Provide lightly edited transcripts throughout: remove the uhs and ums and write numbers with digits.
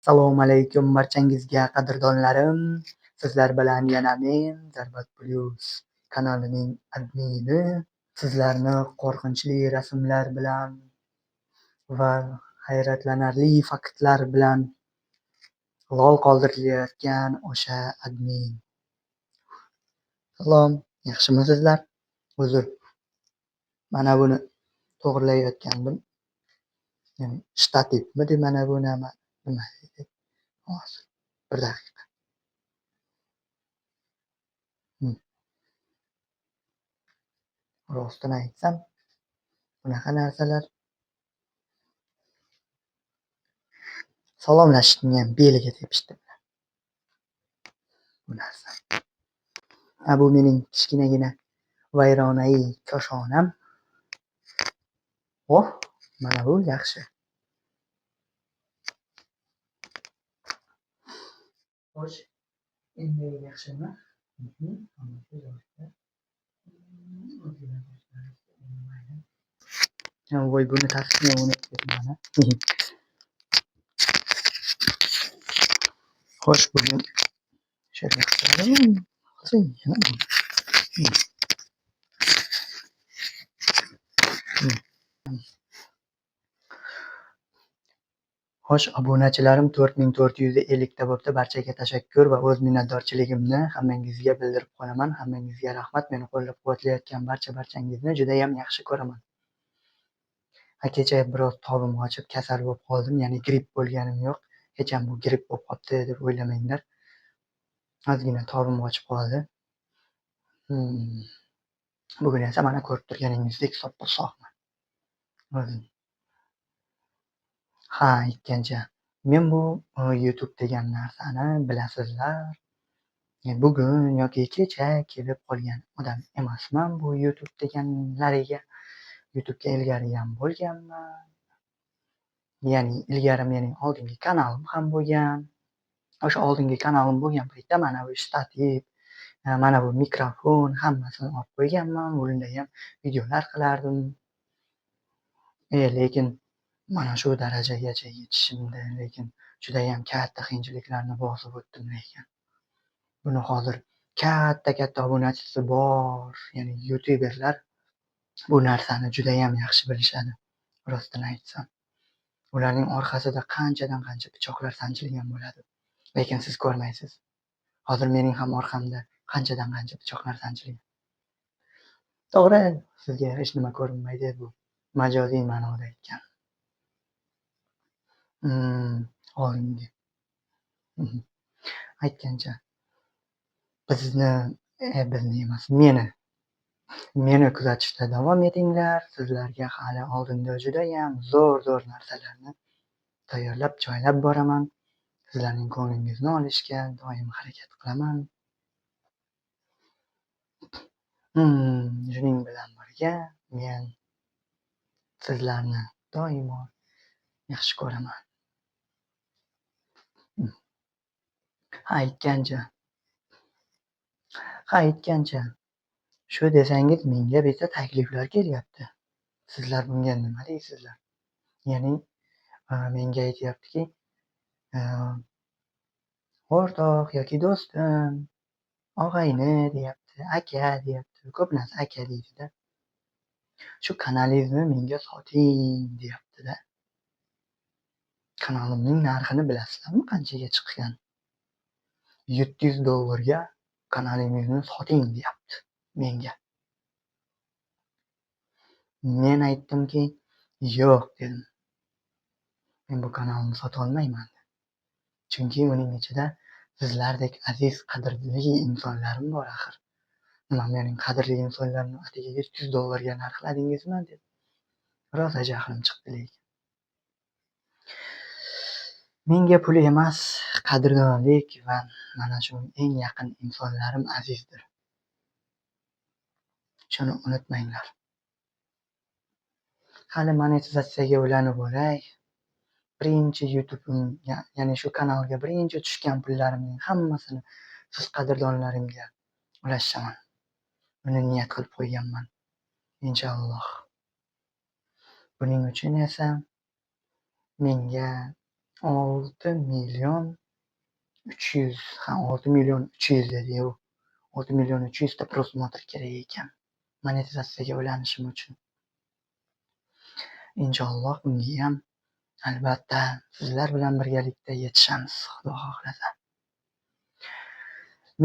Assalomu alaykum barchangizga qadrdonlarim. Sizlar bilan yana men Zarbat Plus kanalining admini. Sizlarni qo'rqinchli rasmlar bilan va hayratlanarli faktlar bilan lol qoldirayotgan o'sha admin. Salom, yaxshimisizlar? Uzr. Mana buni to'g'rilayotgandim. Yani shtativmidi mana bu nima deydi? Hozir bir daqiqa. Rostini aytsam, bunaqa narsalar salomlashishning ham beliga tepishdi bu narsa. Bu mening kichkinagina vayronai koshonam. Mana bu yaxshi. Xo'sh, endi yaxshimi? Voy, buni tasdiqlashni unutdim. Xo'sh, bugun Xo'sh, obunachilarim 4450 ta bo'pti. Barchaga tashakkur va o'z minnatdorchiligimni hammangizga bildirib qolaman. Hammangizga rahmat. Meni qo'llab-quvvatlayotgan barchangizni juda ham yaxshi ko'raman. Kecha biroz tobim qochib kasal bo'lib qoldim. Ya'ni gripp bo'lganim yo'q. Hech ham bu gripp bo'lib qolibdi deb o'ylamanglar. Ozgina tobim qochib qoldi. Bugun esa mana ko'rib turganingizdek soppa-sog'man. Aytgancha, men bu YouTube degan narsani bilasizlar. Bugun yoki kecha kelib qolgan odam emasman bu YouTube deganlariga. YouTube'ga ilgari ham bo'lganman. Ya'ni ilgari mening oldingi kanalim ham bo'lgan. O'sha oldingi kanalim bo'lgan paytda mana bu shtativ, mana bu mikrofon hammasini olib qo'yganman. Bunda ham videolar qilardim. Lekin mana shu darajagacha yetishimda lekin juda ham katta qiyinchiliklarni bosib o'tdim lekin. Buni hozir katta obunachisi bor, ya'ni youtuberlar bu narsani juda ham yaxshi bilishadi. Rostini aytsam. Ularning orqasida qanchadan qancha pichoqlar sanchilgan bo'ladi. Lekin siz ko'rmaysiz. Hozir mening ham orqamda qanchadan qancha pichoqlar sanchilgan. To'g'ri, sizga hech nima ko'rinmaydi, bu majoziy ma'noda aytgan. Oldingi. Aytgancha bizni emas, meni kuzatishda davom etinglar. Sizlarga hali oldinda juda ham zo'r narsalarni tayyorlab joylab boraman. Sizlarning ko'nglingizni olishga doim harakat qilaman. Shuning bilan birga men sizlarni doimo yaxshi ko'raman. Aytgancha, shu desangiz menga bitta takliflar kelyapti. Sizlar bunga nima deysizlar? Ya'ni menga aytyaptiki, o'rtoq yoki do'stim, og'ayni deyapti, aka deyapti. Ko'p narsa aka deydi-da. Shu kanalingizni menga soting deyapti-da. Kanalimning narxini bilasizlarmi qanchaga chiqqan? $700 kanalingizni soting deyapti menga. Men aytdimki, yo'q dedim. Men bu kanalni sota olmayman. Chunki uning ichida sizlardek aziz, qadrli insonlarim bor axir. Nima mening qadrli insonlarimni atiga $700 ga narxladingizmi deb. Rosa jahlim chiqdi lekin. Menga pul emas, qadrdonlik va mana shu eng yaqin insonlarim azizdir. Shuni unutmanglar. Hali monetizatsiyaga ulanib olay. Birinchi YouTube'im, ya'ni shu kanalga birinchi tushgan pullarimning hammasini siz qadrdonlarimga ulashaman. Buni niyat qilib qo'yganman. Inshaalloh. Buning uchun esa menga 6.300.000, 6.300.000 dedi-yu. 6.300.000 ta prosmotr kerak ekan monetizatsiyaga ulanishim uchun. Inshaalloh bungayam albatta sizlar bilan birgalikda yetishamiz, Xudo xohlasa.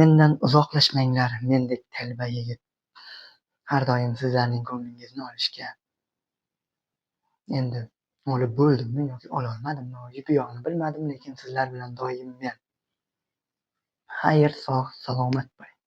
Mendan uzoqlashmanglar, mendek telba yigit. Har doim sizlarning ko'nglingizni olishga. Endi olib bo'ldimmi yoki ololmadimmi, yupi-yog'ini bilmadim, lekin sizlar bilan doim men. Xayr, sog', salomat bo'ling.